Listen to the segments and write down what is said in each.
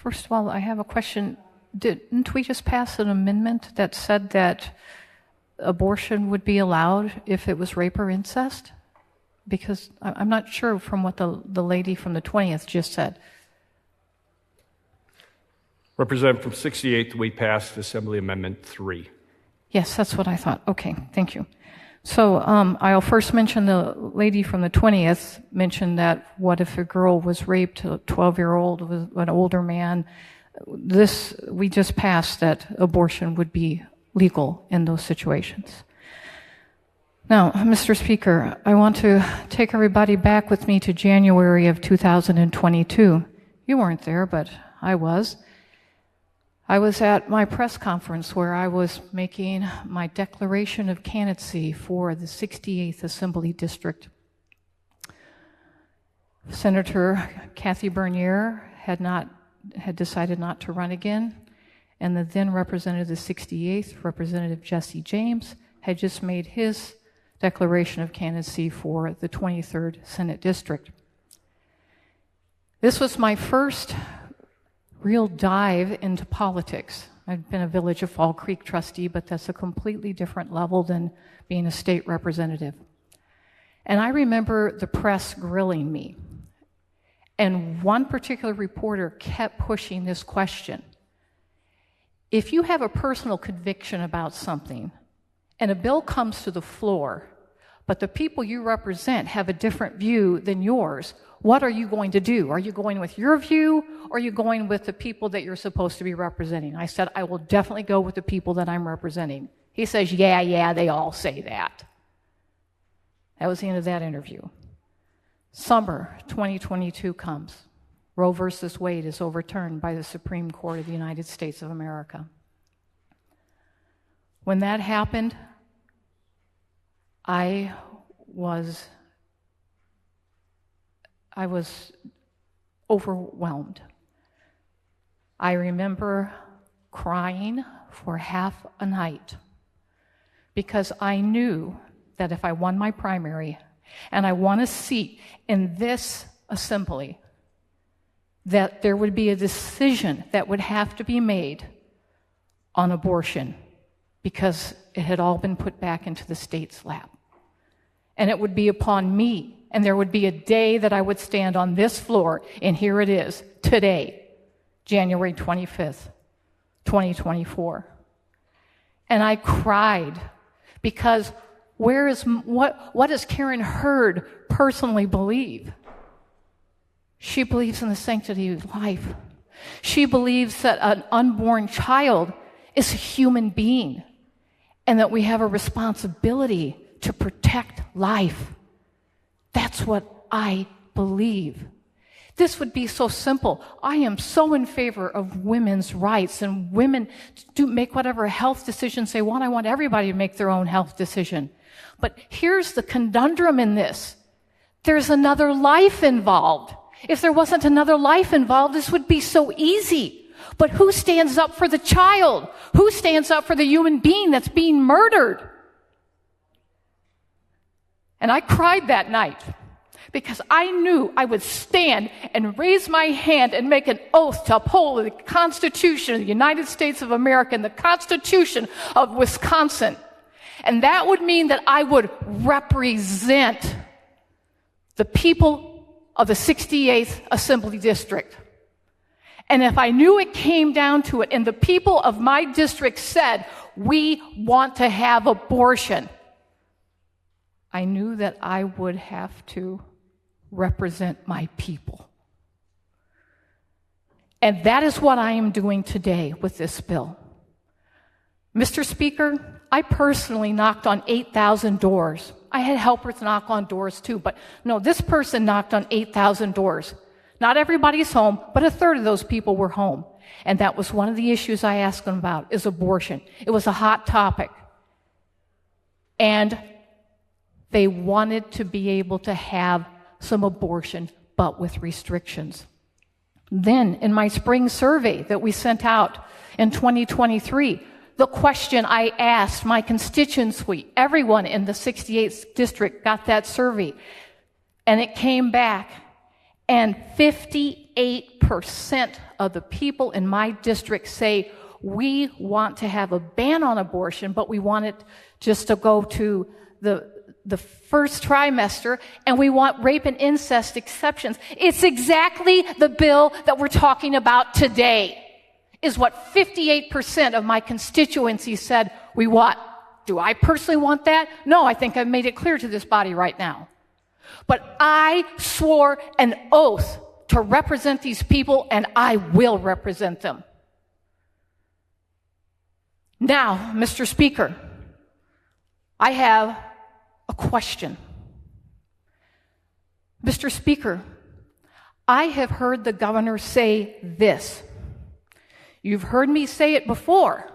First of all, I have a question. Didn't we just pass an amendment that said that abortion would be allowed if it was rape or incest? Because I'm not sure from what the lady from the 20th just said. Representative from 68th, we passed Assembly Amendment 3. Yes, that's what I thought. Okay, thank you. So I'll first mention the lady from the 20th mentioned that what if a girl was raped, a 12-year-old with an older man. We just passed that abortion would be legal in those situations. Now, Mr. Speaker, I want to take everybody back with me to January of 2022. You weren't there, but I was. I was at my press conference where I was making my declaration of candidacy for the 68th Assembly District. Senator Kathy Bernier had decided not to run again, and the then representative of the 68th, Representative Jesse James, had just made his declaration of candidacy for the 23rd Senate District. This was my first real dive into politics. I've been a Village of Fall Creek trustee, but that's a completely different level than being a state representative. And I remember the press grilling me. And one particular reporter kept pushing this question. If you have a personal conviction about something, and a bill comes to the floor, but the people you represent have a different view than yours, what are you going to do? Are you going with your view, or are you going with the people that you're supposed to be representing? I said, I will definitely go with the people that I'm representing. He says, yeah, they all say that. That was the end of that interview. Summer 2022 comes. Roe versus Wade is overturned by the Supreme Court of the United States of America. When that happened, I was overwhelmed. I remember crying for half a night because I knew that if I won my primary and I won a seat in this assembly, that there would be a decision that would have to be made on abortion because it had all been put back into the state's lap. And it would be upon me, and there would be a day that I would stand on this floor, and here it is, today, January 25th, 2024. And I cried because what does Karen Hurd personally believe? She believes in the sanctity of life. She believes that an unborn child is a human being and that we have a responsibility to protect life. That's what I believe. This would be so simple. I am so in favor of women's rights and women to make whatever health decisions they want. I want everybody to make their own health decision. But here's the conundrum in this. There's another life involved. If there wasn't another life involved, this would be so easy. But who stands up for the child? Who stands up for the human being that's being murdered? And I cried that night because I knew I would stand and raise my hand and make an oath to uphold the Constitution of the United States of America and the Constitution of Wisconsin. And that would mean that I would represent the people of the 68th Assembly District. And if I knew it came down to it and the people of my district said, we want to have abortion, I knew that I would have to represent my people. And that is what I am doing today with this bill. Mr. Speaker, I personally knocked on 8,000 doors. I had helpers knock on doors too, but no, this person knocked on 8,000 doors. Not everybody's home, but a third of those people were home. And that was one of the issues I asked them about, is abortion. It was a hot topic. And they wanted to be able to have some abortion, but with restrictions. Then, in my spring survey that we sent out in 2023, the question I asked my constituency, everyone in the 68th district got that survey, and it came back, and 58% of the people in my district say, we want to have a ban on abortion, but we want it just to go to the first trimester, and we want rape and incest exceptions. It's exactly the bill that we're talking about today, is what 58% of my constituency said we want. Do I personally want that? No, I think I've made it clear to this body right now. But I swore an oath to represent these people, and I will represent them. Now, Mr. Speaker, I have a question. Mr. Speaker, I have heard the governor say this. You've heard me say it before.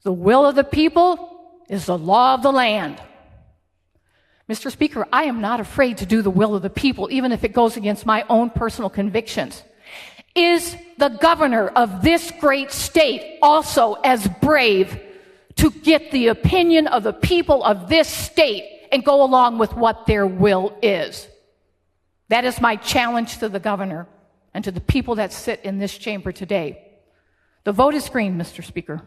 The will of the people is the law of the land. Mr. Speaker, I am not afraid to do the will of the people, even if it goes against my own personal convictions. Is the governor of this great state also as brave to get the opinion of the people of this state and go along with what their will is? That is my challenge to the governor and to the people that sit in this chamber today. The vote is green, Mr. Speaker.